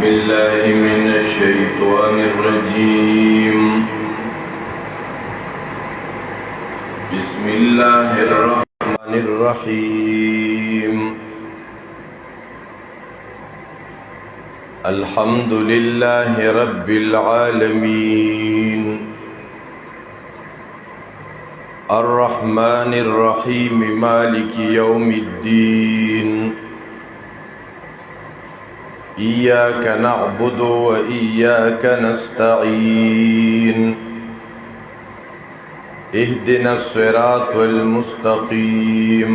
بالله من الشيطان الرجيم. بسم الله الرحمن الرحيم. الحمد لله رب العالمين. الرحمن الرحيم مالك يوم الدين. إياك نعبد وإياك نستعين. اهدنا الصراط المستقيم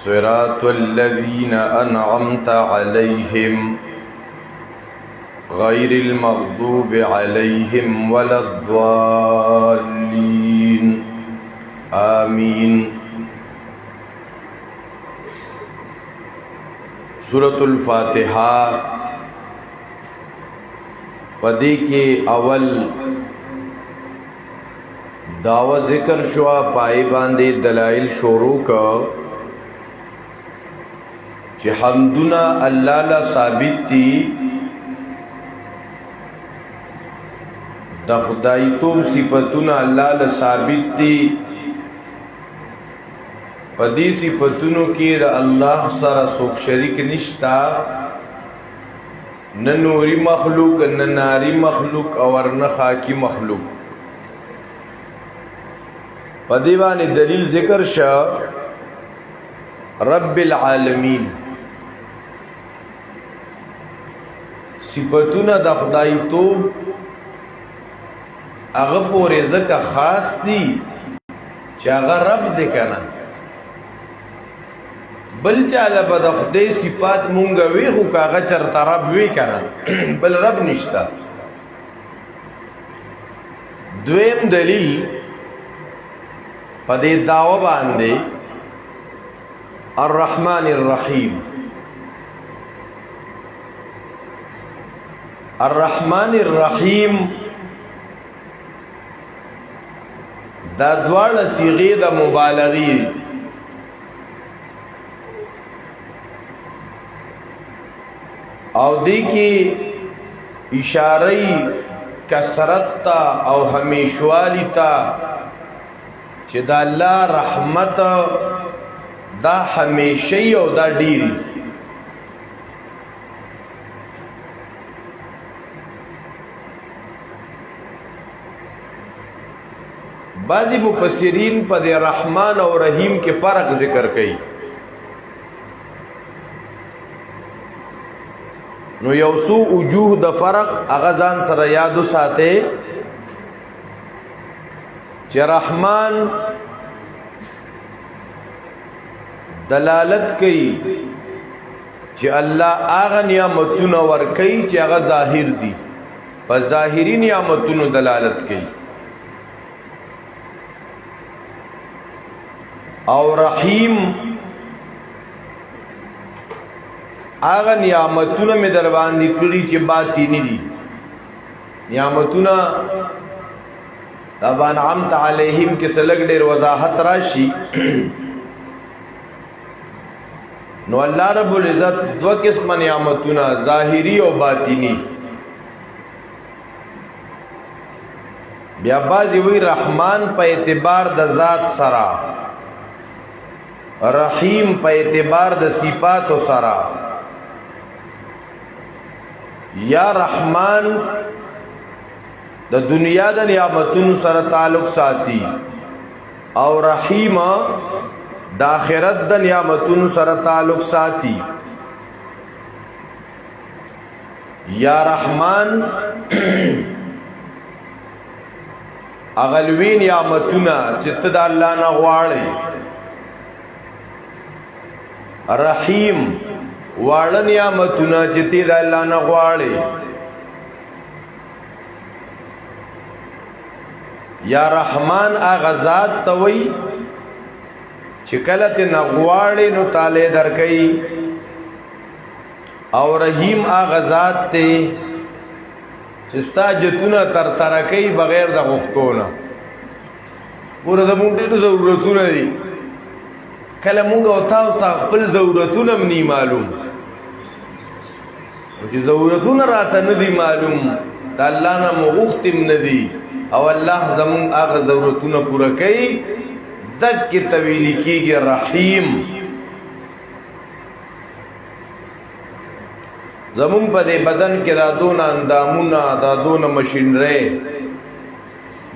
صراط الذين أنعمت عليهم غير المغضوب عليهم ولا الضالين آمين. سورة الفاتحة پدی کے اول دعوی ذکر شوا، پائی باندے دلائل شروع کا چی حمدنا اللہ لا ثابت تی، دا خدایتوب صفتنا اللہ لا ثابت تی. پدی صفتونو کی دا اللہ سره څوک شریک نشتا، نه نوری مخلوق، نه ناری مخلوق اور نه خاکی مخلوق. پدی باندې دلیل ذکر شا رب العالمین. صفتونه د خدای توب هغه پورې ځکه خاص دي چې هغه رب دی کنه. بل چاله به د خدای صفات مونږ وی خو کاغه چرته رب وی کنه، بل رب نشتا. دویم دلیل په دې دعوه باندې الرحمن الرحیم. الرحمن الرحیم دا دواړه صيغې د مبالغې او دی کی اشارهی کثرت تا او همیشوالی تا چې دا الله رحمت دا همیشی او دا ډیری. بعضی مفسرین په دې رحمان او رحیم کې فرق ذکر کړي. نو یو سو وجوه د فرق اغزان سره یادو ساته چې رحمان دلالت کوي چې الله هغه نعمتونه ور کوي چې هغه ظاهر دي، په ظاهري نعمتونو دلالت کوي. او رحیم آغا نعمتونه می در باندې کړی چې باطینی دي. نعمتونه طبعا انعمت علیهم کې سلګ ډېر وضاحت راشي. نو الله رب العزت دو قسم نعمتونه ظاهری او باطینی. بیا بازی وی رحمان په اعتبار د ذات سره، رحیم په اعتبار د صفات سره. یا رحمان د دنیا د نعمتونو سره تعلق ساتي او رحیم د آخرت د نعمتونو سره تعلق ساتي. یا رحمان اغلوی نعمتونه چې ته د الله نه غواړې، رحیم واړه نعمتونه چې ته د الله نه غواړې. یا رحمان هغه ذات ته وایي چې کله ته نه غواړې نو تعالی درکوي، او رحیم هغه ذات ته چې ستا حاجتونه تر سره کوي بغیر د غوښتو نه. ګوره زمونږ ډېر ضرورتونه دي، کله مونږ او تاسو ته خپل ضرورتونه هم نه معلوم. چې ضرورتونه راته نه دي معلوم د الله نه مو غوښتم نه دي او الله زمونږ هغه ضرورتونه پوره کوي دکې ته ویل کېږي رحیم. زمون په دې بدن کې دا دونه اندامونه دا دونه مشینری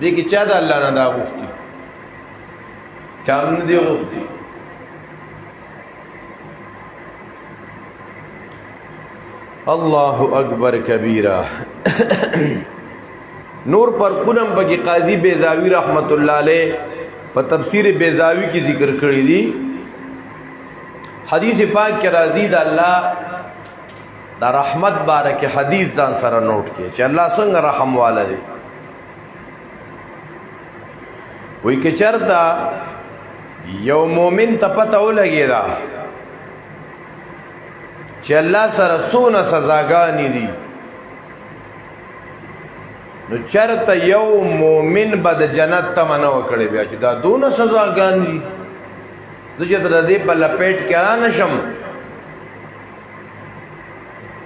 دې کې چا د الله نه دا غوښتي؟ چا نه دی غوښتي. الله اکبر کبیره. نور پر قنم بکی قاضی بیزاوی رحمت اللہ علیہ په تفسیر بیزاوی کی ذکر کړی دی. حدیث پاک کې راځي د الله دا رحمت بارک حدیث ځان سره نوٹ کې چې الله څنګه رحم والا دی. وی کې چرته یو مومن ته پته ولګی دا چې الله سره څونه سزاګانې دي نو چرته یو مومن به د جنت تمه نه وکړي بیا چې دا دونه سزاګانې دي زه چې د دې په لپیټ کې را نشم.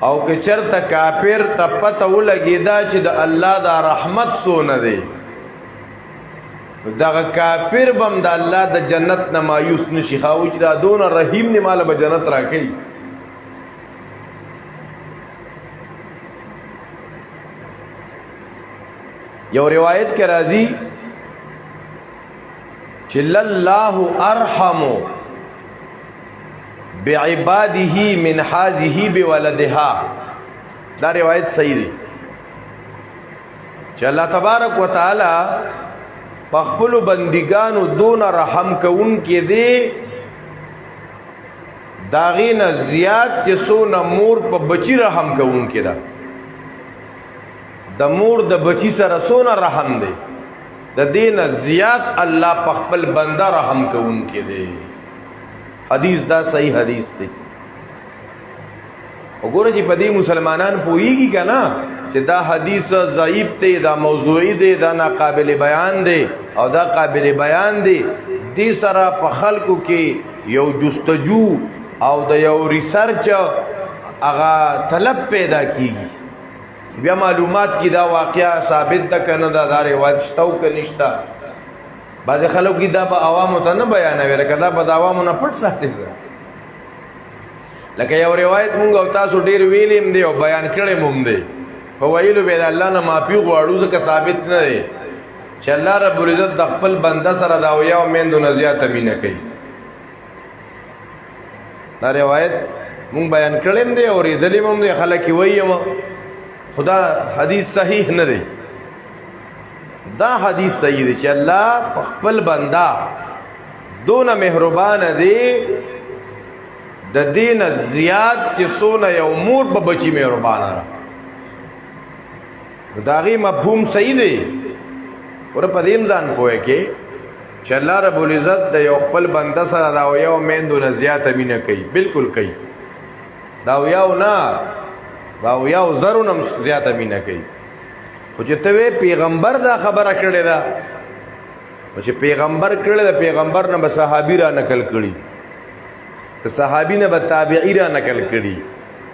او که چرته کافر ته پته ولګېدا چې د الله دا رحمت څونه دی دغه کافر بم د الله د جنت نه مایوس نشي خاوي چې دا دونه رحیم نه مال به جنت راکړي. یو روایت کې راځي چې لله ارحم بعباده من هذه بولدها. دا روایت صحیح دی چې الله تبارک وتعالى په خپل بندګانو دون رحم کوون کې دی داغین زیات چې سونه مور په بچی رحم کوون کې دا د مور د بچی سره سونه رحم دی د دین زیات الله په خپل بنده رحم کوون کې دی. حدیث دا صحیح حدیث دی. وګوره چې په دې مسلمانان پوهیږي کنه چې دا حدیث ضعیف دی دا موضوعی دی دا ناقابل بیان دی او دا قابل بیان دی دې سره په خلکو کې یو جستجو او د یو ریسرچ هغه طلب پیدا کیږي بیا معلومات کی دا واقعا ثابت ده کنه دا روایت شته او که نشته. بعض خلکو کی دا په عوامو ته نه بیانوي لکه دا په عوامو نه پټ ساتي. لکه یو روایت مونږ او تاسو ډیر ویلیم دی او بیان کړی مونږ دی په ویلو به الله نه معافي غواړو ځکه ثابت نه دی چې الله رب العزت د خپل بنده سره دا ویا او میندو نه زیاته مینه کوي. دا روایت مونږ بیان کړیم دی او ریدلې مونږ دی خلک وایي خدا حدیث صحیح نه دی. دا حدیث صحیح دی چې الله خپل بندا دونه مهربان دی د دین زیات چې سونه یو مور په بچی مهربان را داغي مفهوم صحیح دی. ور په دې ځان پوهه کې چې الله رب العزت د یو خپل بنده سره دا یو میندو نه زیاته مینه کوي بالکل کوي دا یو نه دا یو زرونم زیاته مینه کوي. خو چې ته پیغمبر دا خبره کړې ده چې پیغمبر کړې ده پیغمبر نه به صحابي را نقل کړي د صحابي نه به تابعی را نقل کړي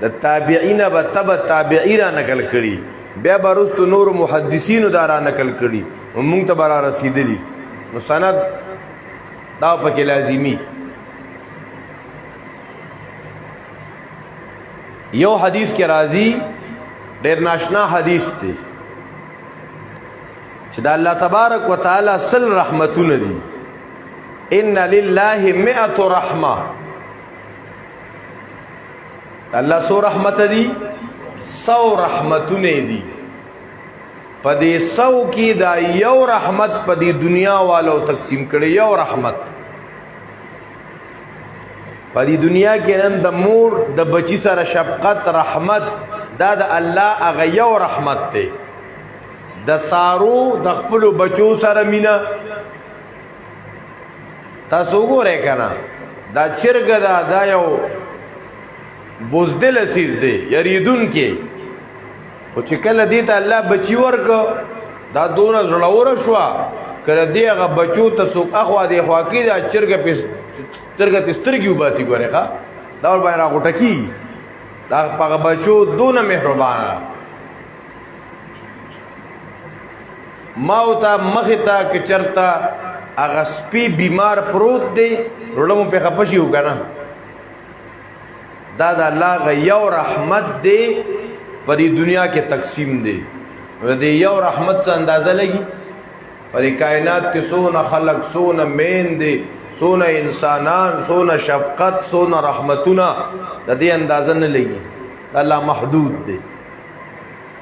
د تابعین به تبع تابعی را نقل کړي بیا برست نور محدثین دا را نقل کړي موږ ته برا رسیدلی نو سند دا پکې لازمی. یو حدیث کې راځي ډېر ناشنا حدیث دی چې دا الله تبارک وتعالى سل رحمتونه دي. ان لله 100 رحمه. الله سو رحمت دي 100 رحمتونه دي په دې 100 کې دا یو رحمت په دې دنیا والو تقسیم کړي. یو رحمت په دې دنیا کې نن د مور د بچی سره شفقت رحمت دا د الله هغه یو رحمت دی. د سارو د خپل بچو سره مینا تاسو وګورئ کنه دا چرګ دا یو بوزدل اسیز دی یریدون کې خو چې کله دې ته الله بچی ورک دا دونه زړور شو کله دې هغه بچو ته څوک اخوا دې خوا کې دا چرګ په سترګه تسترګي وباسي ګوره ښا دا ور باندې راغټه کی دا پاغ بچو دون مهربانا ماوتا مختا کچرتا اغا سپی بیمار پروت دی روڑمو پی خپشیو کنا دا دا اللہ غا یو رحمت دی پری دنیا کے تقسیم دی دی یو رحمت سے اندازہ لگی پری کائنات کے سونا خلق سونا مین دی سونا انسانان سونا شفقت سونا رحمتنا دا دی اندازہ نہ لگی اللہ محدود دی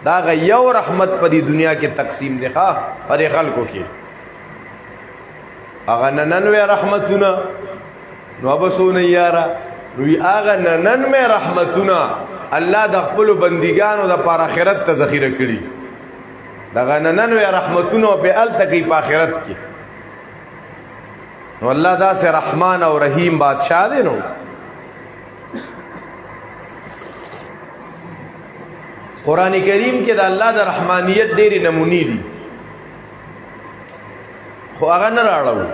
دا غا یو رحمت پری دنیا کے تقسیم دی خواہ پری خلقوں کی اغا نننوے رحمتنا نو اب سونا یارا نوی آغا نننوے رحمتنا اللہ دا خپلو بندگانو دا پار آخرت تا ذخیرہ کری دا غا نننوے رحمتنا پہ ال تکی پا آخرت کی نو اللہ دا سے رحمان و رحیم بادشاہ دے نو قرآن کریم کے دا اللہ دا رحمانیت دیری نمونی دی خو هغه نه راړو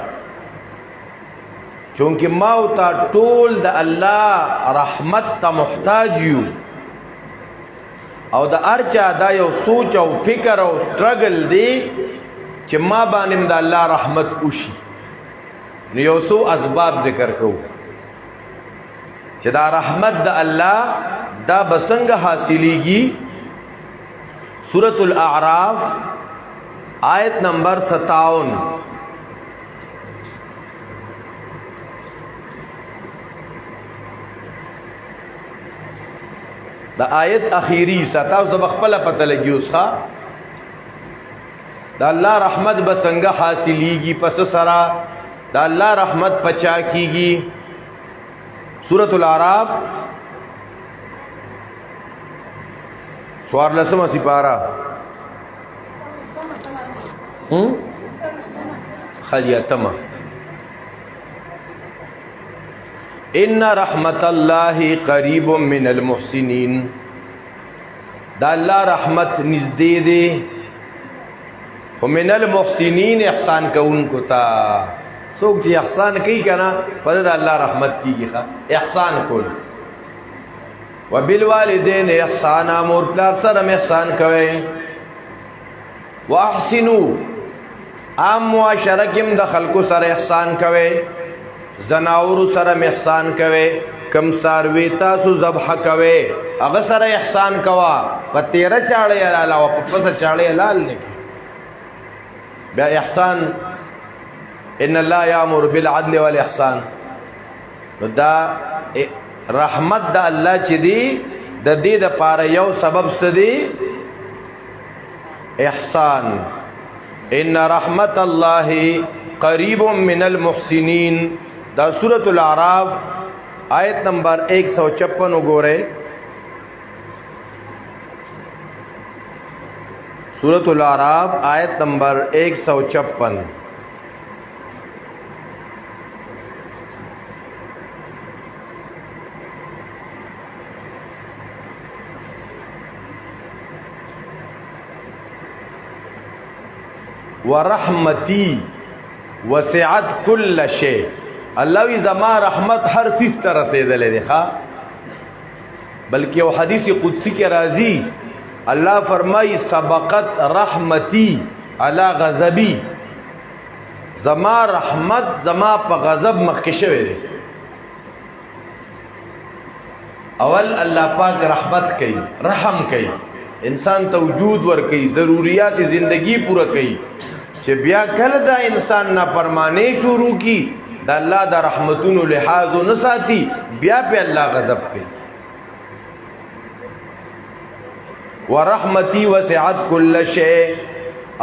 چونکه ما او تا ټول د الله رحمت ته محتاج یو او د ارچا دا یو سوچ او فکر او سټرګل دی چې ما باندې د الله رحمت وشي نو یو سو اسباب ذکر کوو چې دا رحمت د الله دا بسنګ حاصلېږي سورۃ الاعراف آیت نمبر 57 دا آیت اخیری ستا اوس د بخپل پته لګي اوس ها دا الله رحمت بسنګ حاصلېږي پس سرا دا الله رحمت پچا کیږي سورۃ الاعراف سوار لسمه سپارہ خلیتما ان رحمت اللہ قریب من المحسنین دا اللہ رحمت نزدے دے من المحسنین احسان کون کو تا سوک چی احسان کی کنا پدہ دا اللہ رحمت کی گی احسان کن وبالوالدین احسانا مور پلار سرم احسان کوئے واحسنو عام معاشرکم دا خلقو سر احسان کوئے زناورو سرم احسان کوئے کم ساروی تاسو ذبح کوئے اگر سر احسان کوا پا تیرہ چاڑے علالا و پس چاڑے علال نکی بیا احسان ان اللہ یامر بالعدل والاحسان دا رحمت دا اللہ چی دی دا دی دا پارا یو سبب سدی احسان ان رحمت اللہ قریب من المحسنین دا سورۃ الاعراف آیت نمبر 156 گورے سورۃ الاعراف آیت نمبر 156 ورحمتی وسعت کل شے اللہ وی زما رحمت ہر چیز طرح سے دلے دیکھا بلکہ وہ حدیث قدسی کے راضی اللہ فرمائی سبقت رحمتی علی غضبی زما رحمت زما پا غضب مخکشوے دے اول اللہ پاک رحمت کئی رحم کئی انسان تا وجود ور کئی ضروریات زندگی پورا کئی کہ بیا کل دا انسان نا پرمانے شروع کی دا اللہ دا رحمتون و لحاظ و نساتی بیا پہ اللہ غضب کی ورحمتی وسعت کل شے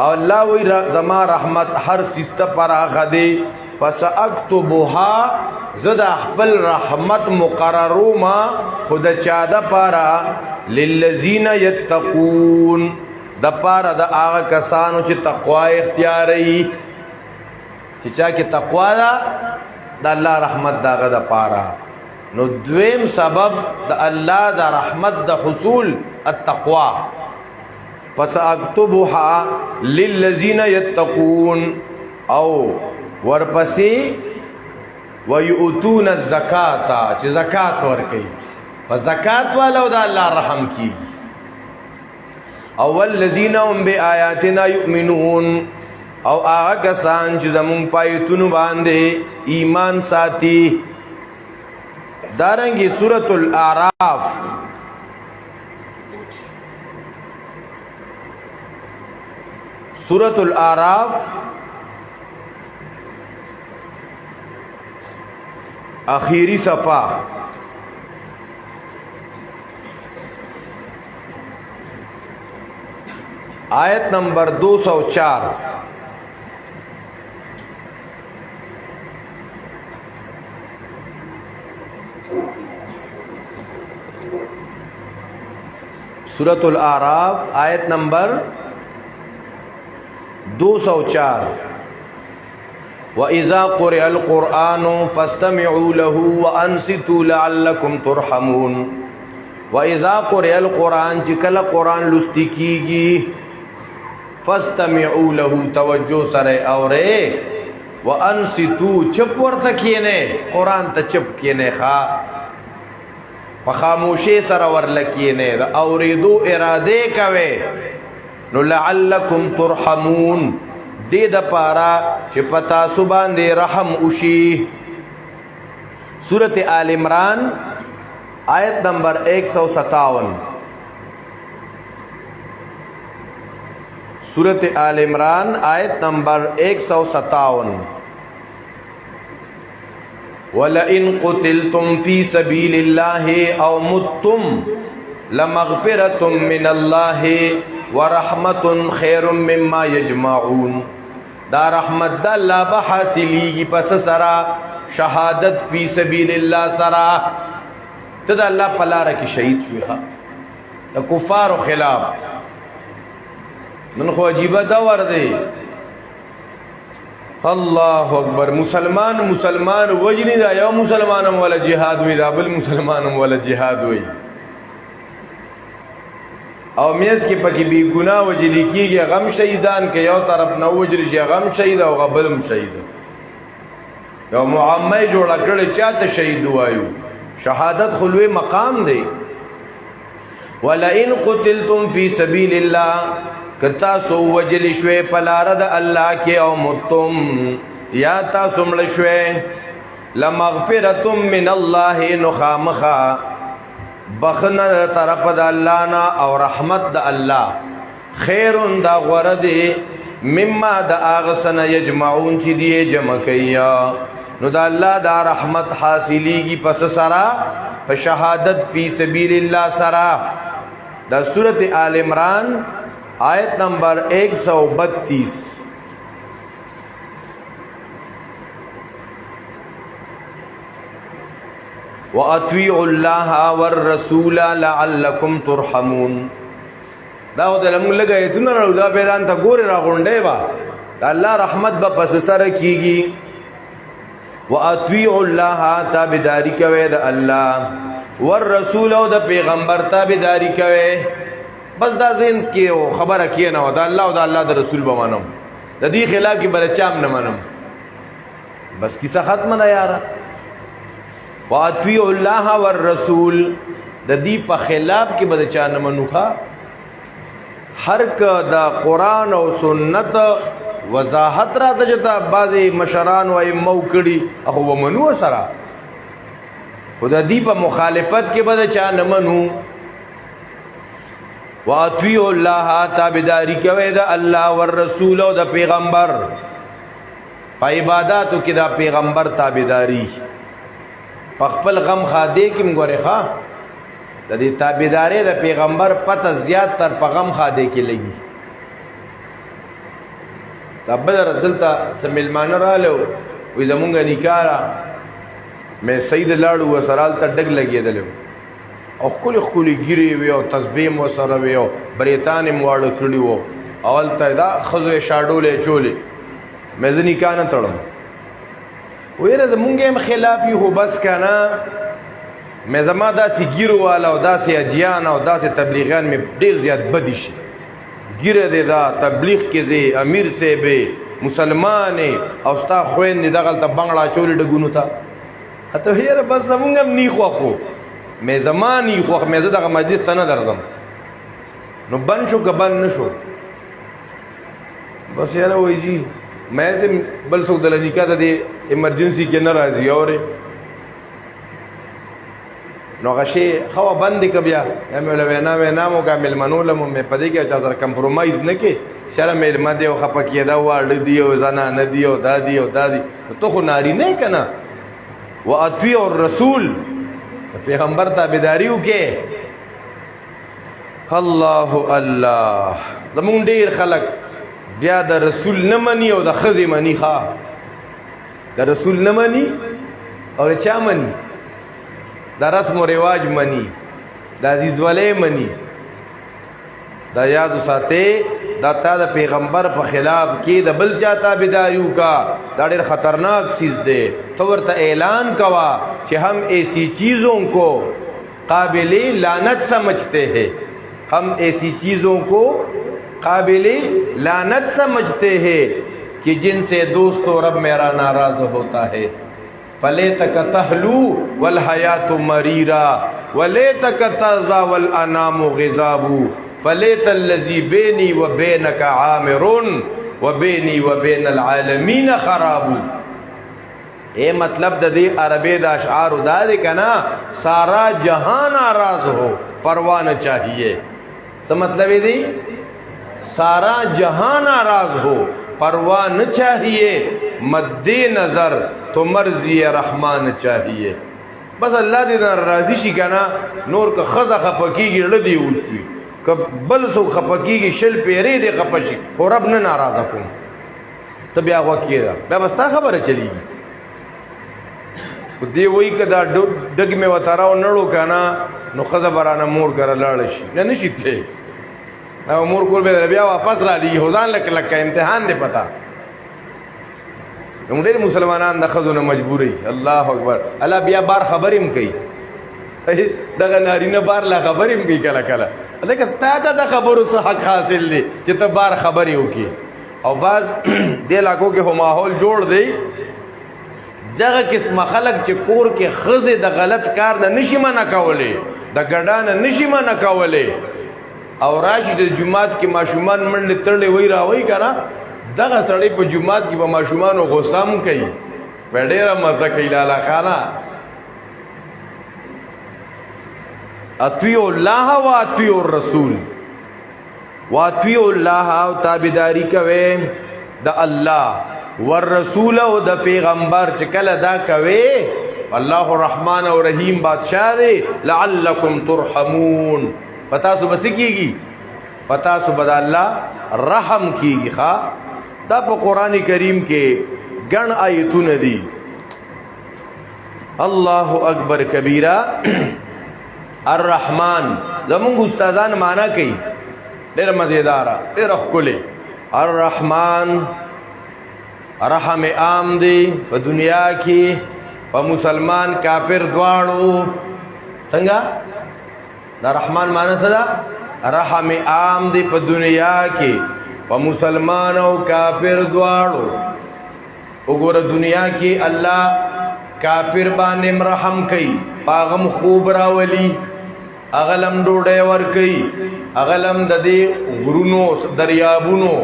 اور اللہ وی زما رحمت ہر سست پر آخدے پس اکتبوها زد احبل رحمت مقررو ما خود چادہ پارا للذین یتقون دا پارا دا آغا کسانو چی تقوی اختیاری چی چاکی تقوی دا اللہ رحمت دا غدا پارا نو دویم سبب دا اللہ دا رحمت دا حصول التقوی پس اکتبوها للذین یتقون او ورپسی ویؤتون الزکاة چی زکاة ورکی په زکات والا د الله رحم کیږي. اول الذين هم بآياتنا يؤمنون او هغه کسان چې زمون پایتونو باندې ایمان ساتي. دارنګي سورۃ الاعراف سورۃ الاعراف اخیری صفحہ آیت نمبر 204. سورۃ الاعراف آیت نمبر 204. وَإِذَا قُرِئَ الْقُرْآنُ فَاسْتَمِعُوا لَهُ وَأَنصِتُوا لَعَلَّكُمْ تُرْحَمُونَ. وَإِذَا قُرِئَ الْقُرْآنُ چې کله قرآن لوستي کیږي فَاسْتَمِعُوا لَهُ توجه سره اورئ وَأَنصِتُوا چپ ورته کینه قرآن ته چپ کینه ښا په خاموشي سره ورلکینه دا اوریدو اراده کوي نو لعلکم ترحمون دې د پاره چې پتا سو باندې رحم وشي. سورۃ آل عمران آیت نمبر 157. سورۃ آل عمران آیت نمبر 157. وَلَئِن قُتِلْتُمْ فِي سَبِيلِ اللَّهِ أَوْ مُتُّمْ لَمَغْفِرَةٌ مِّنَ اللَّهِ وَرَحْمَةٌ خَيْرٌ مِّمَّا يَجْمَعُونَ. دا رحمت دا اللہ بحاصلیگی پس سرا شہادت فی سبیل اللہ سرا تدا اللہ پلارا کی شہید شویخا دا کفار و خلاف من خو عجیبہ دور دے. اللہ اکبر. مسلمان وجنی دا یو مسلمانم والا جہاد وی دا بل مسلمانم والا جہاد وی او میز کی پکی بی گناہ وجلی کی گیا غم شہیدان کے یو طرف نو وجلی شی غم شہید او غبلم شہید یو معامی جوڑا کڑی چاہتا شہید وایو شہادت خلوی مقام دے. وَلَئِن قُتِلْتُمْ فِي سَبِيلِ اللَّهِ کتا سو وجل شوے پلارد اللہ کے او متم یا تا سمڑ شوے لمغفرتم من اللہ نخامخا بخن طرف دا اللہ نا او رحمت دا اللہ خیر دا غرد مما دا آغسن یجمعون چی دیے جمع کیا نو دا اللہ دا رحمت حاصلی گی پس سرا فشہادت فی سبیل اللہ سرا. دا سورۃ آل عمران آیت نمبر 132. وَأَطِيعُوا اللَّهَ وَالرَّسُولَ لَعَلَّكُمْ تُرْحَمُونَ. دا خو د لمون لګه ایتونه راو دا پیدان ته ګوري راغونډې با دا الله رحمت به پس سره کیږي. وَأَطِيعُوا اللَّهَ تابعداري کوي د الله والرسول او د پیغمبر تابعداري کوي. بس دا ذهن کې خبره کینه او دا الله او دا الله د رسول به منم د دې خلاف کې بل چام نه منم بس کیسه ختم نه یاره. واطیعوا الله والرسول د دې په خلاف کې به چا نه منوخه هر ک دا قران او سنت وضاحت را دجتا بعضی مشران وای موکړي او ومنو سره خدا دې په مخالفت کې به چا نه منو. وَأَطِيعُوا اللَّهَ تابعداري کوي د الله والرسول او د پیغمبر په عبادتو کې د پیغمبر تابعداري په خپل غم خاده کې مګوري ښا د دې تابعداري د پیغمبر پته زیات تر په غم خاده کې لګي. د بدر دلته سملمان رالو وې زمونږ نکاح مې سید لاړو وسرال ته ډګ لګېدل او خولي ګيري وي او تسبیح مو سره وي او بریتان مواړو کړی وو اول ته دا خزوې شاډولې چولې مې ځنی کانه تړم ویره زمونږه هم خلاف یو بس کنه مې زما داسې ګیرو والا او داسې اجیان او داسې تبلیغیان مې ډیر زیات بدی شي ګیره دې دا تبلیغ کې زی امیر سے به مسلمان او ستا خوین دغه ته بنگلا چولې ډګونو ته اته هیر بس زمونږ هم نی خو مې زمانی خو مې زه دغه مجلس ته نه درځم نو بند شو که بند نه شو بس یاره وایي جي مې سم بل څوک د نکاح ته د ایمرجنسي کې نه راځي اورې نو هغه شی خو بند دی که بیا مې ویله وینا مو کا مېلمنو له مو مې په دې کې چا سره کمپرومایز نه کې شره مېلمه دی او خفه کېده واړه دي او زنانه دي او دا دي او دا دي ته خو نارینه یې که نه واطیعوا الرسول پیغمبر تابعداري وکړې الله الله زمونږ ډېر خلک بیا د رسول نه مني او د ښځې مني ښه د رسول نه مني او د چا مني دا رسم و رواج منی دا عزیزولی منی دا یادو ساته دا تا دا پیغمبر په خلاف کې د بل چا تابعداریو کا دا ډېر خطرناک چیز دی تو ورته اعلان کوا کہ ہم ایسی چیزوں کو قابل لعنت سمجھتے ہیں ہم ایسی چیزوں کو قابل لعنت سمجھتے ہیں کہ جن سے دوست و رب میرا ناراض ہوتا ہے فلیتک تہلو والحیات مریرا ولیتک ترضا والانام غضاب فلیت الذی بینی و بینک عامر و بینی و بین العالمین خراب اے مطلب د دې عربی د اشعار دا دی کنا سارا جہاں ناراض ہو پرواہ نہ چاہیے څه مطلب دی سارا جہاں ناراض ہو پرواہ نہ چاہیے مد نظر تو مرضی رحمان چاہیے بس اللہ دې راضی شي کنا نور که خزه خپکیږي ردی اوچوي که بل سو خپکیږي شل پیری دې خپشي خو رب نه ناراضه کوم ته بیا وکیدا بیا بس تا خبره چلیږي دی وای کدا ډګ می وتاراو نړو کنا نو خزه برانه مور کړه لاړ شي نه نشي ته او مور کول به بیا واپس را دی هوزان لک امتحان دی پتا نو ډېر مسلمانان د خزونه مجبوري الله اکبر الله بیا بار خبریم کوي دغه نارینه بار لا خبریم کوي کله کله لکه تا د خبرو څخه حق حاصل دی چې ته بار خبري وکي او باز دې علاقو کې هو ماحول جوړ دی دغه قسمه خلک چې کور کې خزه د غلط کار نه نشي منع کولی د ګډان نشي منع کولی او راشي د جمعات کې ماشومان منډه تړلې وای راوي کنه دغه سړی په جمعات کې به ماشومان غوسام کوي په ډېره مزه کوي لالا خانا اطیعوا الله و اطیعوا الرسول واطیعوا الله او تابعداري کوي د الله والرسول او د پیغمبر چې کله دا کوي الله الرحمن او رحیم بادشاہ دی لعلکم ترحمون پتا سو بس کیږي پتا سو بد الله رحم کیږي ښا دا په قران کریم کې ګڼ آیتونه دي الله اکبر کبیره الرحمن زمونږ استادان معنا کوي ډېر مزیدار ډېر ښکلی الرحمن رحم عام دی په دنیا کې په مسلمان کافر دواړو څنګه دا رحمان معنی څه ده رحم عام دی په دنیا کې په مسلمان او کافر دواړو وګوره دنیا کې الله کافر باندې رحم کوي پاغم خوب راولي اغلم ډوډۍ ور کوي اغلم د دې غرونو دریابونو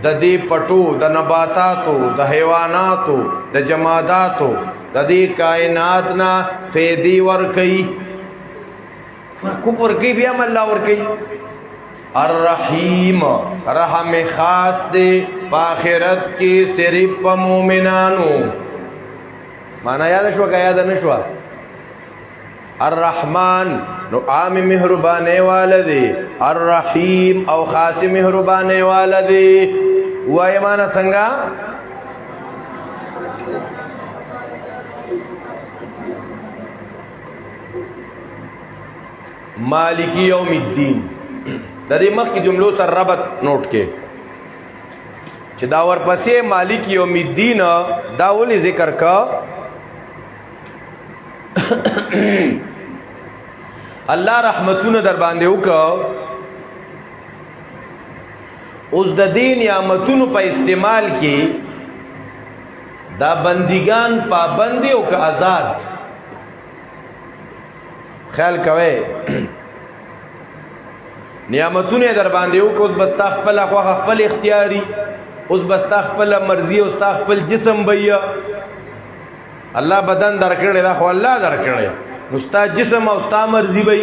د دې پټو د نباتاتو د حیواناتو د جماداتو د دې کائنات نه فیدی ور کوي کوپر کی بیا الله ور کوي الرحیم رحم خاص دے پاخرت کی صرف پا مومنانو مانا یاد شوا کا یاد نشوا الرحمن نو عام مہربانے والدے الرحیم او خاص مہربانے والدے ہوا یہ مانا سنگا مالکی یوم الدین د دې مخ کې جملو سره ربط نوٹ کې چې دا ورپسې مالک یوم الدین دا ولې ذکر کا الله رحمتونه در باندې وکاو اوس د دین نعمتونو په استعمال کې دا بندگان پابند او که آزاد خیال کوئ نعمتونه در باندې وکړه اوس به ستا خپله خوښه خپل اختیاري اوس به ستا خپله مرضي او ستا خپل جسم به الله بدن درکړی دا خو الله درکړی نو ستا جسم او ستا مرضي به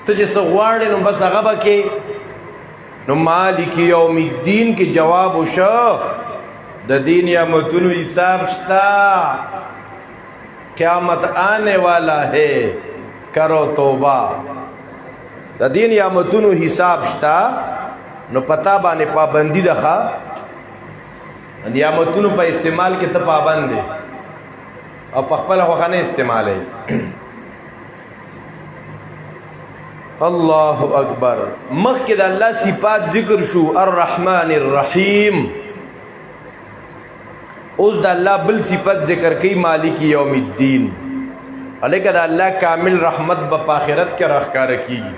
ته چې څه غواړې نو بس هغه به کې نو مالک یوم الدین کې جواب وشو د دې نعمتونو حساب شته قیامت آنے والا ہے کرو توبہ د دې نعمتونو حساب شته نو پتا باندې پابندی ده نعمتونو په استعمال کې ته پابند دی او په خپل خوښه نه استعمالوي الله اکبر مخکې د الله صفات ذکر شو الرحمن الرحیم اوس د الله بل صفت ذکر کوي مالک یوم الدین الکه د الله کامل رحمت په آخرت کې راښکاره کیږي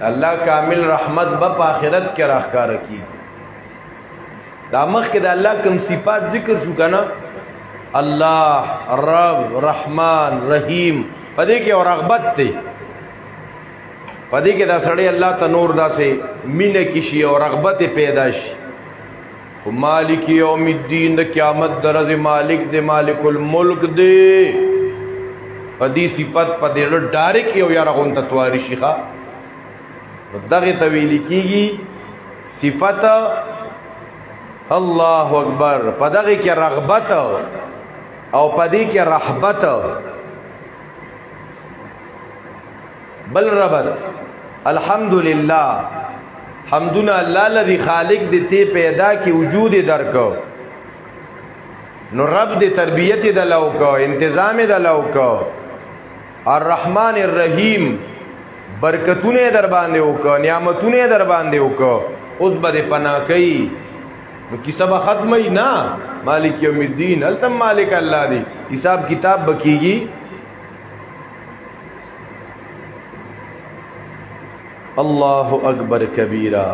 الله کامل رحمت په آخرت کې راښکاره کیږي دا مخکې د الله کوم صفات ذکر شو کنه الله رب رحمان رحیم پدې کې او رغبت دی پدې کې دا سړی الله ته نور داسې مینه کې شي او رغبت پیدا شي مالک یوم الدین د قیامت درځ مالک دے مالک الملک دے پدې صفت پدې ډایرک یو یا رغون تطواری شيخه دغه تویل کیږي صفت الله اکبر پدغه کې رغبت او پدې کې رحبت بل ربط الحمدللہ حمدنا اللہ الذي خالق دے تے پیدا کی وجود درکو نو رب دے تربیت دلو کو انتظام دلو کو الرحمن الرحیم برکتونه در باندې وکړه نعمتونه در باندې وکړه اوس به پناه کوي نو کیسه به ختمه نه مالک یوم الدین التم مالک الله دی حساب کتاب بکیږي الله اکبر کبیرہ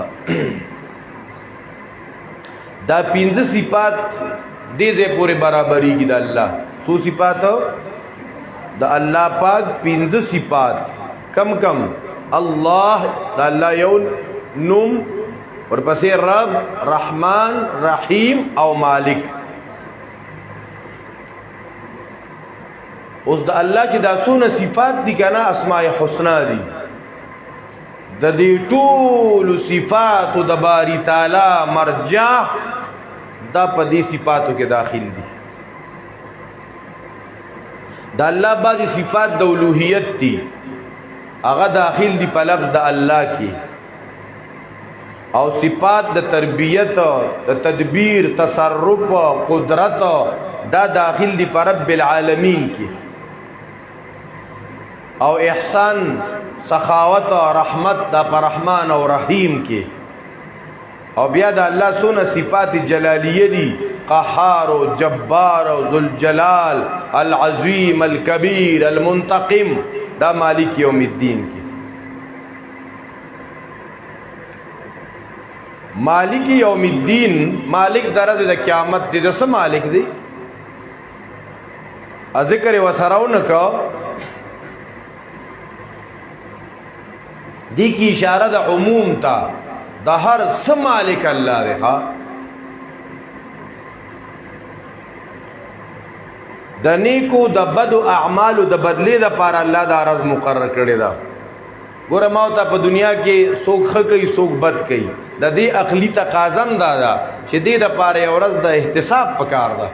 دا پنځه صفات دې دې پورې برابرۍ کې د الله سو صفات د الله پاک پنځه صفات کم کم الله د الله یو نوم ورپسې رب رحمان رحیم او مالک اوس د الله چې دا څونه صفات دي کنه اسماء الحسنا دي د دې ټول صفات د باری تعالی مرجع دا په دې صفاتو کې داخل دي د الله بعضی صفات د اولوہیت دي هغه داخل دي په لفظ د الله کې او صفات د تربیت د تدبیر تصرف قدرت دا داخل دي په رب العالمین کې او احسان سخاوت او رحمت دا پر رحمان او رحیم کې او بیا د الله سونه صفات جلالیه دي قهار او جبار او ذوالجلال العظیم الکبیر المنتقم دا مالک یوم الدین کې مالک یوم الدین مالک درجه د قیامت دی د څه مالک دی ذکر وسراونه کو دی کی اشاره د عموم تا د هر څه مالک الله دی ها د نیکو د بدو اعمالو د بدلی د پاره الله د عرض مقرر کړی دا ګوره ما ته په دنیا کې څوک ښه کوي څوک بد کوي د دې عقلی تقاضم دا چې دې د پاره یو ورځ د احتساب پکار ده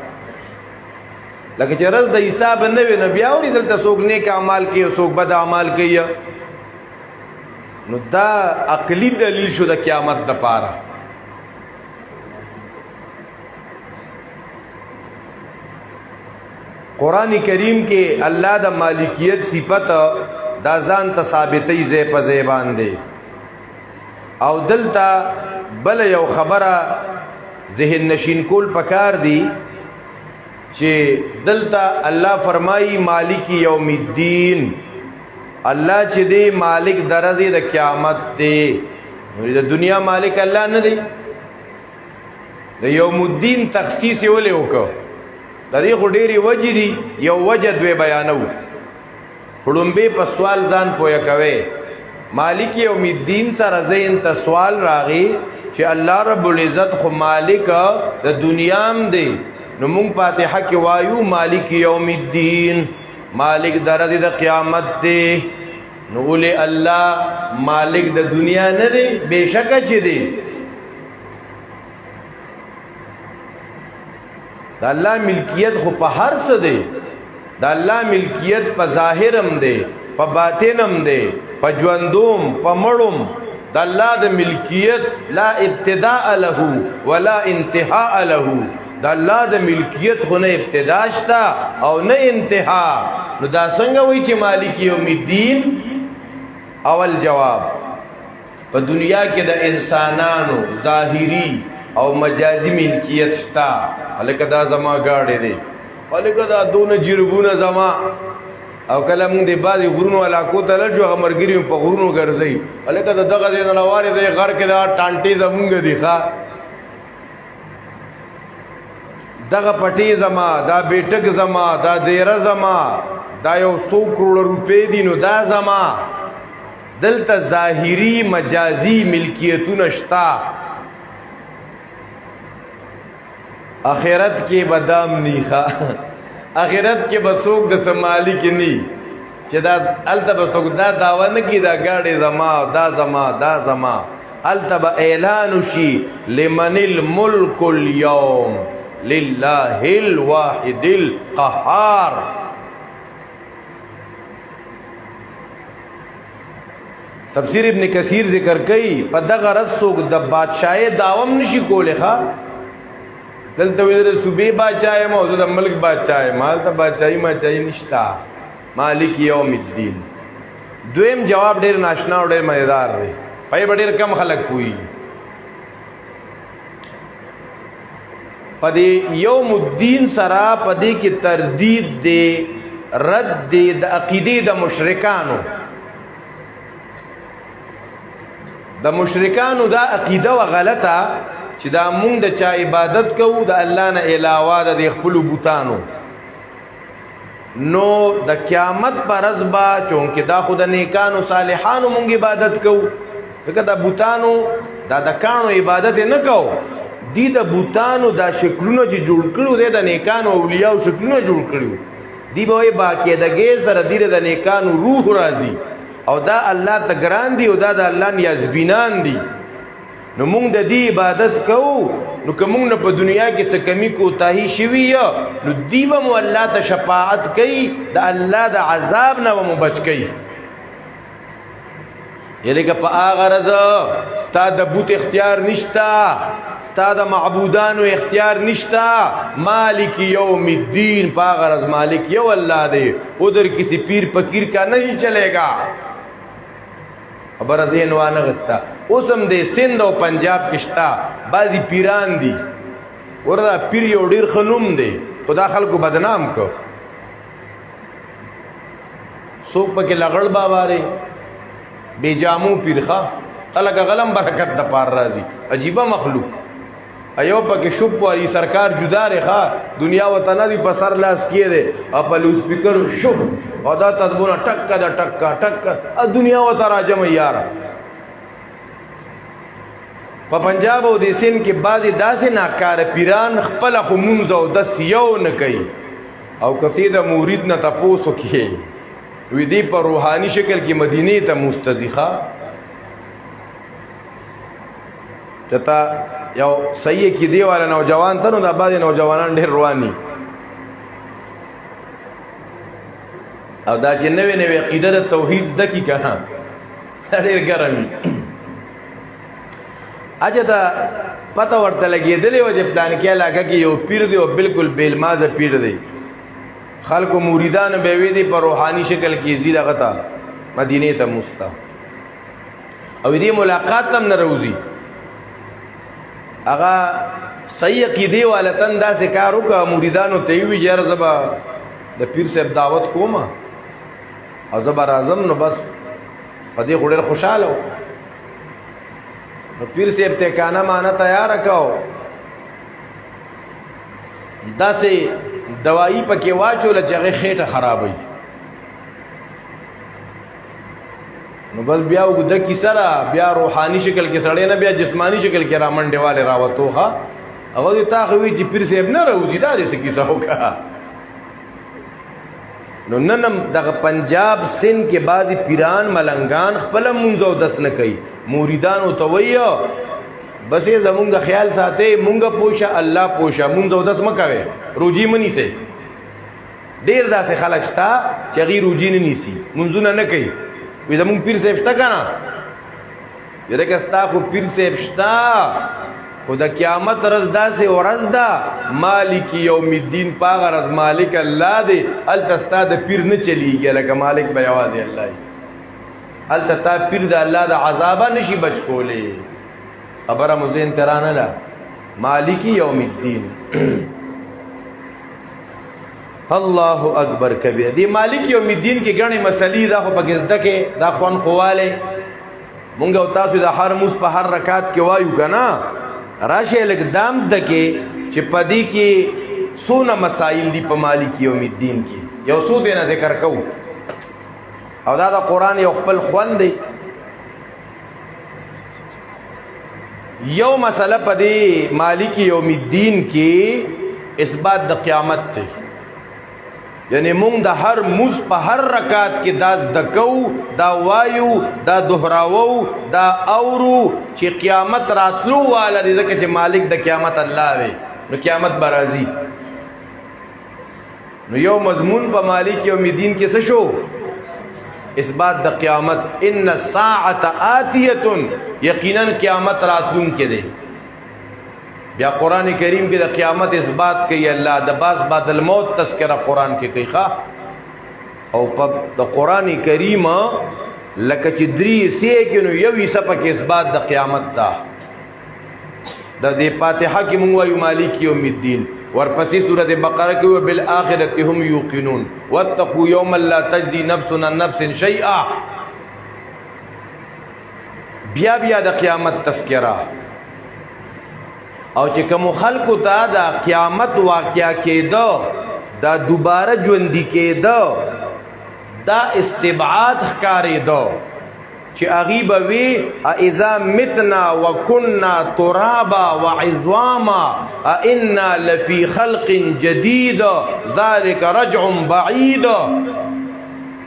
لکه چې ورځ د حساب نه وي نو بیا ورې دلته څوک نیک اعمال کوي څوک بد اعمال کوي نو دا عقلی دلیل شو د قیامت د پاره قرآن کریم کې الله د مالکیت صفت دا ځان ته ثابتې ځای په ځای باندې او دلته بل یو خبره ذهن نشین کول پکار دی چې دلته الله فرمایي مالک یوم الدین الله چې دی مالک درځي د قیامت دی د دنیا مالک الله نه دی د یوم الدین تخصیص ولې وکړو د دې خو ډېری وجې دي یو وجه دوی بیانو خړمبه په سوال ځان پوهه کوي مالک یوم الدین سره زین ته سوال راغی چې الله رب العزت خو مالک د دنیا هم دی نو مونږ فاتحه کې وایو مالک یوم الدین مالک درځي د قیامت دی نو ولې الله مالک د دنیا نه دی بهشکه چې دی د الله ملکیت خو په هر څه دی د الله ملکیت په ظاهر هم دی په باطن هم دی په ژوندوم په مړوم د الله د ملکیت لا ابتداء له ولا انتهاء له د الله د ملکیت خو نه ابتدا شته او نه انتها نو دا څنګه وایي چې مالک یوم الدین اول جواب په دنیا کې د انسانانو ظاهری او مجازي ملکیت شته الکه دا زما گاډي دی الکه دا دونه جربونه زما او کله موږ د بعضی غرونو علاقو ته لږو غمرګری په غرونو ګرځي الکه دغه د نړوارې د غر کې دا ټانټي زمونږ دی ښا دغه پټي زما دا بیٹک زما دا دیره زما دا 100 کروڑ روپے دي نو دا زما دلته ظاهری مجازي ملکیتونه شتا اخرت کې بدام نیخه اخرت کې بسوک د سمالی کې نی چې دا الته بسوک دا داوا نه کی دا گاډي زما دا زما دا زما الته اعلان شي لمن الملك اليوم لله الواحد القهار تفسیر ابن کثیر ذکر کوي په دغه رسوک د بادشاہي داوم نشي کوله ښا دلته ویل صوبې بادشاہ ما او د ملک بادشاہ مال ته بادشاہي ما چای نشتا مالک یوم الدین دویم جواب ډیر ناشنا او ډیر مزیدار دی پای ډیر کم خلک کوي پدې یوم الدین سره پدې کې تردید دی رد دی د عقیده د مشرکانو د مشرکانو دا عقیده و غلطه چې دا مونږ د چا عبادت کوو د الله نه علاوه د خپل بوتانو نو د قیامت پر ورځ با چونکه دا خود نیکانو صالحانو مونږ عبادت کوو دغه د بوتانو دا د کانو عبادت نه کوو دی د بوتانو دا شکلونه چې جوړ کړو د نیکانو اولیاء شکلونه جوړ کړو دی به باقاعدګي سره دی د نیکانو روح راځي او دا الله تګران دی او دا د الله نیازبینان دي نو مونږ د دې عبادت کوو نو که مونږ نه په دنیا کې څه کمی کوتاهي شوي نو دی به مو الله ته شفاعت کوي د الله د عذاب نه به مو بچ کوي یعنی که په هغه ورځ ستا د بوت اختیار نشته ستا د معبودانو اختیار نشته مالک یوم الدین په هغه ورځ مالک یو الله دی ادھر کسی پیر فقیر کا نہیں چلے گا خبر ذهن وانه غستا اوسم د سند او پنجاب کې شتا بعضی پیران دي وردا پیر یو ډیر خنوم دی خدا خلکو بدنام کو څوک پکې لغړ بابا ری بیجامو پیرخه خلک غلم برکت د پار راځي عجیبه مخلوق ایو پکې شوب والی سرکار جدا رخه دنیا وطن دی په سر لاس کیه دي خپل سپیکر شوب او دا تدبونه ټک دا ټک ټک دنیا وطن راجم یار په پنجاب او د سین کې بعضی داسې ناکار پیران خپل خمونځ او د سیو نه کوي او کتی د مرید نه تاسو کې وی دی په روحاني شکل کې مدینه ته مستذخه تتا یو صحیح کې دی والا نوجوان ته نو د بعض نوجوانان ډېر رواني او دا چې نوې نوې عقیده د توحید دکی کنه ډېر ګرمي اجه دا پته ورته لګېدلې و چې پلان کې علاقه کې یو پیر دی او بالکل بیلمازه پیر دی خلکو مریدان به وی دي په روحاني شکل کې زیاده غتا مدینه ته مستا او دې ملاقات هم نه روزي اغا صحیح عقیده والتن دا سه کار وکړه مریدانو ته وی جره زبا د پیر صاحب دعوت کوم او زبر اعظم نو بس پدې خورل خوشاله نو پیر صاحب ته کانا معنا تیار کاو دا سه دوايي پکې واچول چې هغه خېټه خرابوي نو بس بیا وګده کی سره بیا روحاني شکل کې سړی نه بیا جسمانی شکل کې رامنډه والے راوتو ها هغه تا خو وی چې پیر صاحب نه راوځي دا دې کیسه وکړه نو ننم دغه پنجاب سند کې بعضی پیران ملنګان خپل مونږ او دس نه کوي مریدان او تویو بس یې زمونږ خیال ساتي مونږ پوښه الله پوښه مونږ او دس مکوي روجي منی سي ډیر داسې خلک شته چې غیر روجي نه نیسي مونږونه نه کوي وې زمونږ پیر صاحب شته کنه یره کستا خو پیر صاحب شته خو د قیامت ورځ داسې ورځ ده مالک یوم الدین پاغه ورځ مالک الله دی هلته ستا د پیر نه چلیږي لکه مالک به یوازې الله وي هلته تا پیر د الله د عذابه نشي بچ کولی خبره مو ذهن ته رانه ده مالک یوم الدین الله اکبر کبیر دی مالک یوم الدین کې ګڼې مسلې دا خو پکې زده کې دا خوان خواله مونږ او تاسو د هر موس په هر رکعت کې وایو کنه راشه لک دام زده کې چې پدی کې سونه مسائل دی په مالک یوم الدین کې یو څو دینه ذکر کو او دا د قران یو خپل خوند دی یو مسله پدی مالک یوم الدین کې اثبات د قیامت ته یعنی مونږ د هر موس په هر رکعت کې داس دکو دا وایو دا دهراوو دا اورو چې قیامت راتلو والا دي ځکه چې مالک د قیامت الله دی نو قیامت برازي نو یو مضمون په مالک یوم الدین کې څه شو اثبات د قیامت ان الساعه آتیه یقینا قیامت راتلون کې دی بیا قران کریم کې د قیامت اثبات کوي الله د باس بعد الموت تذکرہ قران کې کوي ښا او په د قران کریم لکه چې درې سې کې نو یو یې سپه کې اثبات د قیامت دا د دې فاتحه کې مونږ وایو مالک یوم الدین ورپسې سورۃ بقره کې وبالآخرة هم یوقنون واتقوا یوما لا تجزي نفس عن نفس شیئا بیا د قیامت تذکرہ او چې کوم خلکو ته دا قیامت واقعیا کېدو دا دوباره ژوندۍ کېدو دا استبعاد ښکارېدو چې هغې به وي اذا متنا وکنا ترابا وعظاما انا لفی خلق جدید ذلک رجع بعید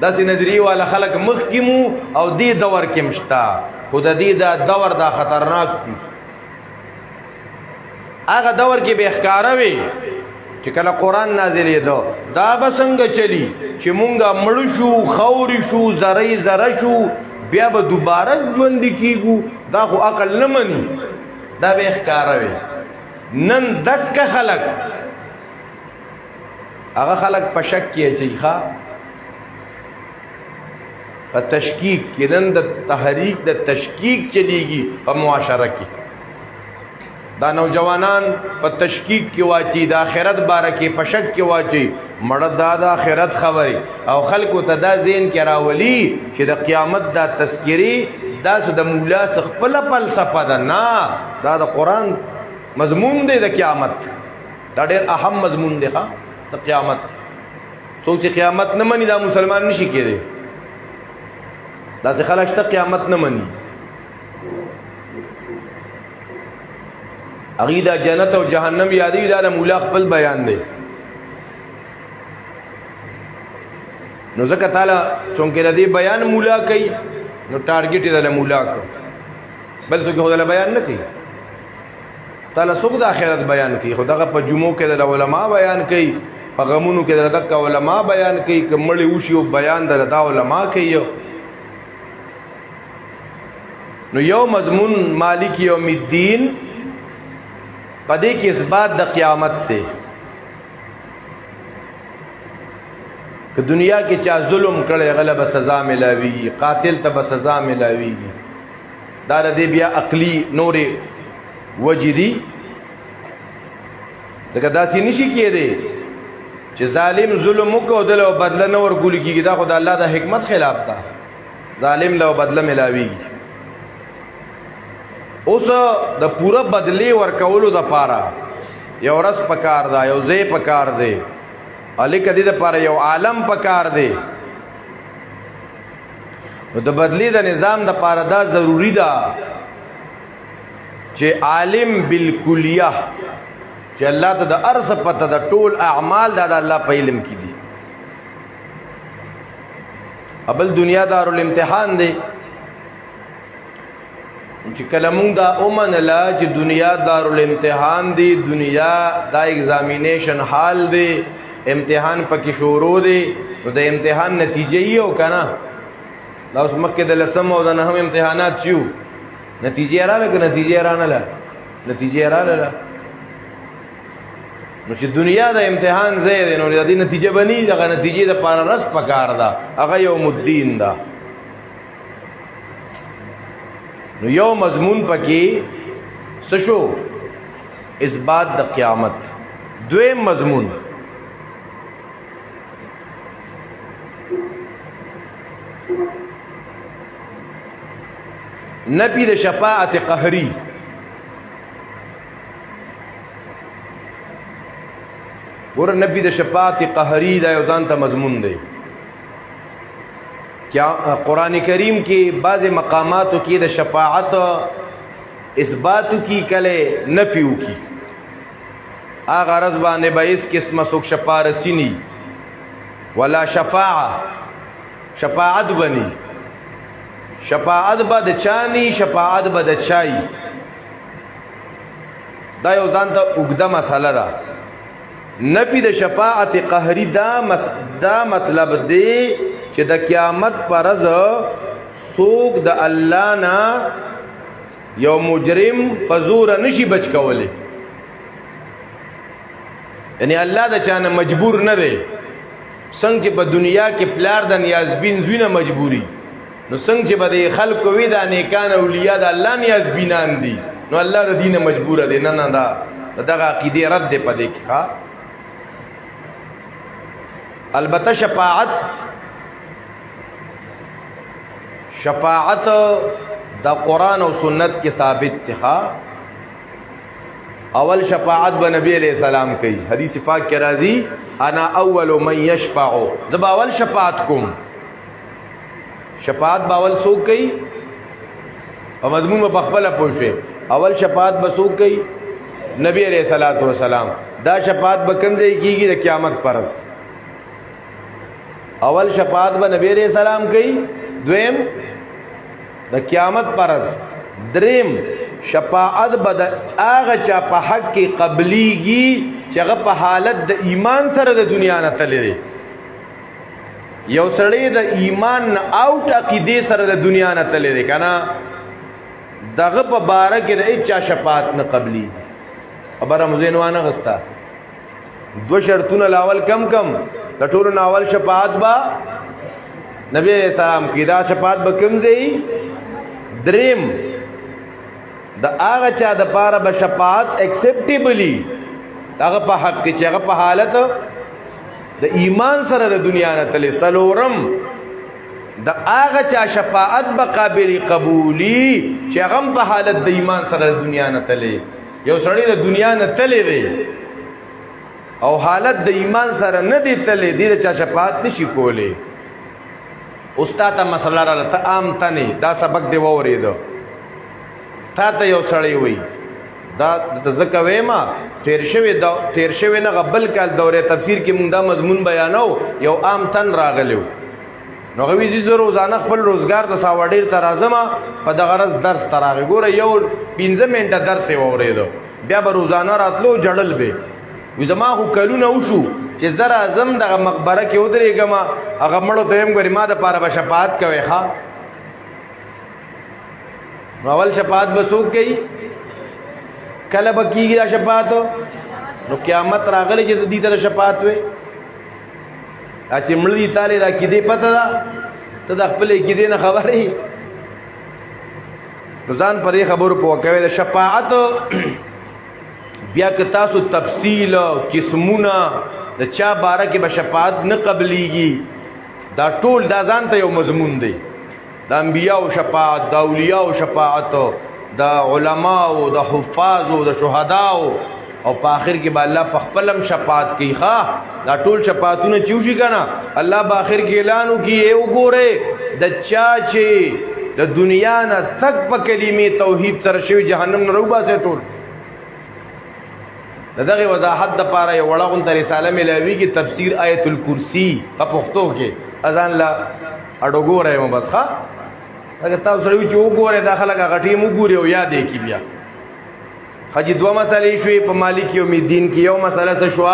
داسې نظریې والا خلک مخکې مو او دې دور کې مشته خو د دې دا دور دا خطرناک دی هغه دور کې به ښکارا وي چې کله قران نازلېدو دا به څنګه چلی چې مونږه مړ شو خوري شو زری زره شو بیا به دوباره ژوند کیږو دا خو عقل نه مني دا به ښکارا وي نن دک خلق هغه خلق په شک کې چې ښا په تشکیک کې نن د تحریک د تشکیک چلیږي په معاشره کې دا نوجوانان په تشکیک کې واچي د آخرت باره کې په شک کې واچي مړه دا د آخرت خبري او خلکو ته دا ذهن کې راولي چې د قیامت دا تذکری دا د مولا څخه خپل فلسفه ده نه دا د قران مضمون دی د قیامت دا ډېر اهم مضمون دی ښا د قیامت څوک چې قیامت نه مني دا مسلمان نشي کېدی دا چې خلک ته قیامت نه مني عقیدہ جنت او جہنم یادی دا مولا خپل بیان دی نو ځکه تعالی څنګه ردی بیان مولا کوي نو ټارګټ یې د مولا کو بل څه خدای بیان نه کوي تعالی څوک د آخرت بیان کوي خدای په جمعو کې د علماء بیان کوي په غمونو کې د دک علماء بیان کوي کمړې وشي او بیان د علماء کوي نو یو مضمون مالک یوم الدین پدې کې اثبات د قیامت ته کہ دنیا کې چا ظلم کړي غلب سزا ملاويږي قاتل ته سزا ملاويږي دا د بیا عقلی نورې وجدي دغه داسې نشي کېده چې ظالم ظلم وکړو دلته بدله نه ورګول کېږي دا خدای الله د حکمت خلاف ده ظالم له بدله ملاويږي اوس د پوره بدلی ورکولو د پاره یو رس پکار دا یو زی پکار دی الی کدی د پاره یو عالم پکار دی نو د بدلی د نظام د پاره دا ضروری ده چې عالم بالکلیه چې الله ته د ارث پته د ټول اعمال د الله په علم کې دي. ابل دنیا دارالامتحان دی چې کله مونږ دا اومنله چې دنیا دارالامتحان دی، دنیا دا ایگزامینیشن حال دی، امتحان پکې شروع دی، نو د امتحان نتیجه یې او کنه دا اوس مکه د لسم او د نهم امتحانات شو، نتیجه رااله که نتیجه رانه نتیجه رااله. نو چې دنیا د امتحان ځای دی نو د دې نتیجه بنی دغه نتیجې د پاره رس پکار ده، هغه یوم الدین ده. نو یو مضمون پکې څه شو؟ اثبات د قیامت. دویم مضمون نفی د شفاعت قهری. ګوره نفی د شفاعت قهری دا یو ځان ته مضمون دی. کیا قرآن کریم کې بعض مقاماتو کې د شفاعت اثباتو کی کله نفیو کی آغا رض باندې با اس قسمه سوک شفارسی نی ولا شفاعت بنی، شفاعت با د چانی، شفاعت با د چای. دا یو ځان ته اوږده مسله ده. نفی د شفاعت قهری دا مطلب دی چې د قیامت پر ورځ څوک د الله نه یو مجرم په زور نشي بچ کولی. یعنی الله د چانه مجبور نه دی. څنګه چې په دنیا کې پلار د نیازبین زوینه مجبوری، نو څنګه چې به د خلکو وی د نیکان اولیاء د الله نیازبینان دي، نو الله د دینه مجبور دی. نه نه دا دغه عقیده رد دی پدې کې. ها البته شفاعت دا قرآن و سنت کی ثابت تخا. اول شفاعت با نبی علیہ السلام کی، حدیث پاک کے راضی انا اول من یشفعو، زب اول شفاعت کم. شفاعت باول سوک کی اور مضمون میں بخبلہ پوشے. اول شفاعت بسوک کی نبی علیہ السلام. دا شفاعت بکم دے کی گی دا قیامت پرس. اول شفاعت با نبی علیہ السلام کی، دویم د قیامت پرز، دریم شفاعت بد هغه چا په حق کې قبليږي چې هغه په حالت د ایمان سره د دنیا نه تللی دی. یو سړی د ایمان نه اوټ عقیده سره د دنیا نه تللی دی کنه، دغه په باره کې د هیچا شفاعت نه قبلي. خبره مزین وانه غستا. دو شرطونه لاول کم د ټولو ناول شفاعت با نبی علیہ السلام کی. دا شفاعت با کم زی؟ دریم دا آغا چا دا پارا با شفاعت ایکسپٹیبلی آغا پا حق کی چی آغا پا حالت دا ایمان سر دا دنیا نتلی. سلورم دا آغا چا شفاعت با قابل قبولی چی آغا پا حالت دا ایمان سر دا دنیا نتلی. یو سڑی دا دنیا نتلی دی او حالت د ایمان سره نه دی تللی، دی د چا شفاعت نشي کولی. استاد ته مسله رااله، ته عام تنې دا سبق دی واورېده، تا ته یو سړی وی دا ځکه ویما تیر شوی نه بل کال دوره تفسیر کې مونږ دا مضمون بیانو، یو عام تن راغلی نو هغه وی زه روزانه خپل روزګار د ساوډیر ته راځم، په دغه غرض درس ته راغی. ګوره یو 15 منټه درس یې واورېده، بیا به روزانه راتلو جړل به وی زما خو کلونه وشو چې زه راځم دغه مقبره کې ودرېږم، هغه مړو ته یم ګورې ما دپاره به شفاعت کوئ. ښه نو اول شفاعت به څوک کوي؟ کله به کېږي دا شفاعت؟ نو قیامت راغلی چې د دې ته شفاعت وی. چې مړه دي تالی دا کیدې پته ده، ته د خپلې کیدې نه خبر یې. نو ځان په دې خبرو پوه کوئ. د شفاعت بیا که تاسو تفصیل قسمونه د چا باره کې به شفاعت نه قبلیږي، دا ټول دا ځان ته یو مضمون دی. د انبیاءو شفاعت، د اولیاءو شفاعت، د علماءو، د حفاظو، د شهداو، او په آخر کې به الله په خپلم شفاعت کوي. ښا دا ټول شفاعتونه چوشي کنه الله په آخر کې اعلان وکي یو ګوره د چا چې د دنیا نه تک په کلمې توحید سره شوی جهنم نه روباسه ټول. دغه وضاحت د پاره یو وړه غونته رساله ملاوي کې تفسیر آیت الکرسی په پښتو کې اذان لا اډو ګوره یم بس. ښا اگر تاسو سره وی چې وګوره داخله غټي مو ګوري او یاد کی بیا. حجی دوه مسلې شوې په مالک یوم الدین کې. یو مسله څه شو؟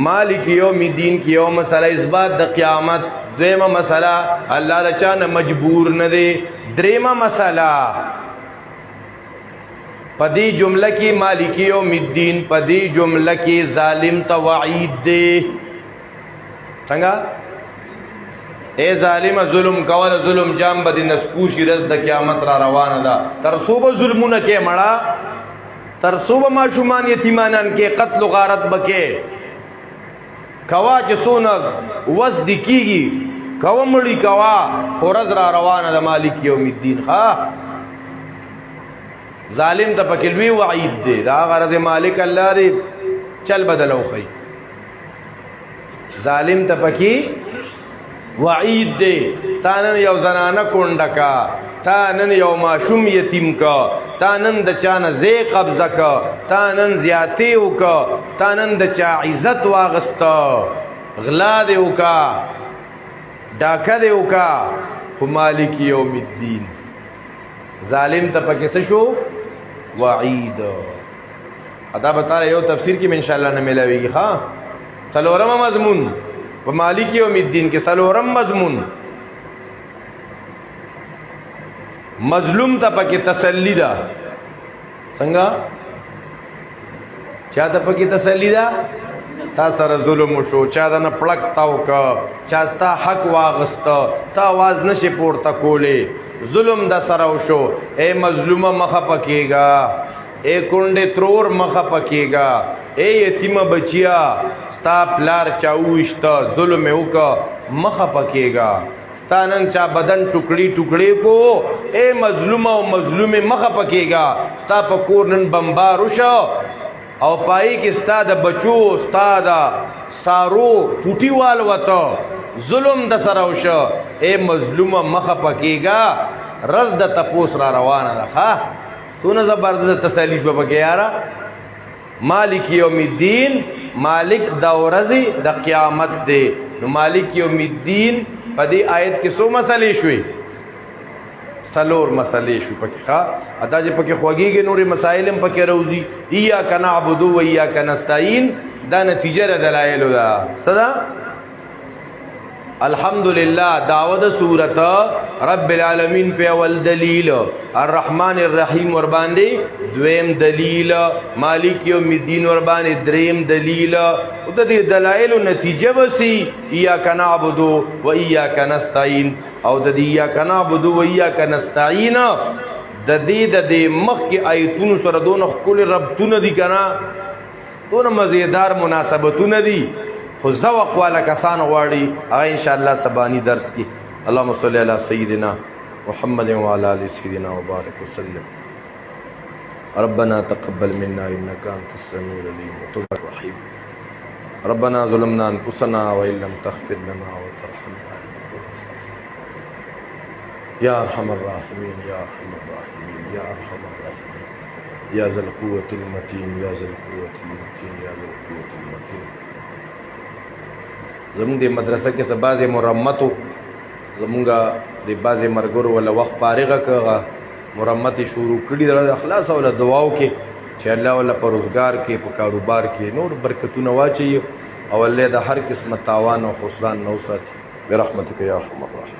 مالک یوم الدین کې یو مسله اثبات د قیامت. دویمه مسله الله رچا نه مجبور نه دی. دریمه مسله پدی جمله کې مالک یوم الدین پدی جمله کې ظالم ته وعید دی. څنګه اے ظالم ظلم کول ظلم جام بد نسکوش رز د قیامت را روانه ده. تر صوبه ظلمونه کې مړه تر صوبه ماشومان یتیمانان کې قتل و غارت بکې کوا چې سونه وس د کیږي کوا مړی کوا خورز را روانه ده مالک یوم الدین. ها ظالم ته پکې لوی وعید دی. دا غرض مالک الله دې چل بدلو خی. ظالم ته پکې وعید دی. تانن یو زنانه کونډه کا تانن یو ماشوم یتیم کا تانن د چانه زی قبضه کا تانن زیاتی وکا تانن د چا عزت واغستا غلا دی وکا ډاکه دی وکا. خو مالک یوم الدین ظالم ته پکې څه شو؟ وعید. ادا بتا یو تفسیر کې ان شاء الله نه ملاويږي. ها څلورم مضمون په مالک یوم الدین کې څلورم مضمون مظلوم ته پکې تسلی ده. څنګه چا ته پکې تسلی ده؟ تا سره ظلم وشو چا د نه پړک تاو کا چا ستا حق واغست تا आवाज نشي پورته کولې ظلم د سره وشو. اے مظلومه مخه پکېګا اے کونډه ترور مخه پکېګا اے یتیم بچیا ستا پلار چاوښتا ظلم وکا مخه پکېګا ستانن چا بدن ټوکړي ټوکړي کو اے مظلومه او مظلومه مخه پکېګا ستا په کور نن بمبار وشو او پای کې ستا د بچو ستا د سارو پوټیوال وته ظلم د سره وشو. اے مظلومه مخه پکېګا رز د تپوس را روانه ده. ها څونه زبردست تسلی شو پکې یارا. مالک یوم الدین مالک د ورځې د قیامت دی. نو مالک یوم الدین په دې آیت کې څو مسلې شوې؟ څلور مسلې شو پکې. ښا ادا چې پکې خوږیږي نورې مسائل هم پکې راوځي. ایاک نعبد و ایاک نستعین دا نتیجه د دلایل ده. صدا الحمدللہ دعوت سورت رب العالمین پہ اول دلیل الرحمن الرحیم ور باندې دویم دلیل مالک یوم الدین ور باندې دریم دلیل. او د دې دلایل نتیجه وسی ایاک نعبد و ایاک نستعین او د دې ایاک نعبد و ایاک نستعین د دې مخ کې آیتونو سره دون خپل ربطونه دي کنه دون مزیدار مناسبتونه دي. خو ذوق والا کسان غواړي هغه ان شاء الله سبانی درس کې. اللهم صل علی سیدنا محمد وعلى ال سيدنا وبارك وسلم. ربنا تقبل منا انك انت السميع العليم وتب الرحيم. ربنا ظلمنا انفسنا وان لم تغفر لنا وترحمنا يا ارحم الراحمين يا ارحم الراحمين يا ارحم الراحمين يا ذا القوة المتين يا ذا القوة المتين يا ذا القوة المتين. زمونږ د مدرسه کې څه بعضې مرمتو زمونږ د بعضې مرګرو ولا وخت فارغه کړه مرمت یې شروع کړي د اخلاص او دعاو کې چې الله ولا په روزګار کې په کاروبار کې نور برکتونه واچي او الله د هر قسم تاوان او خسران نو ساتي برحمتک یا ارحم الراحمین.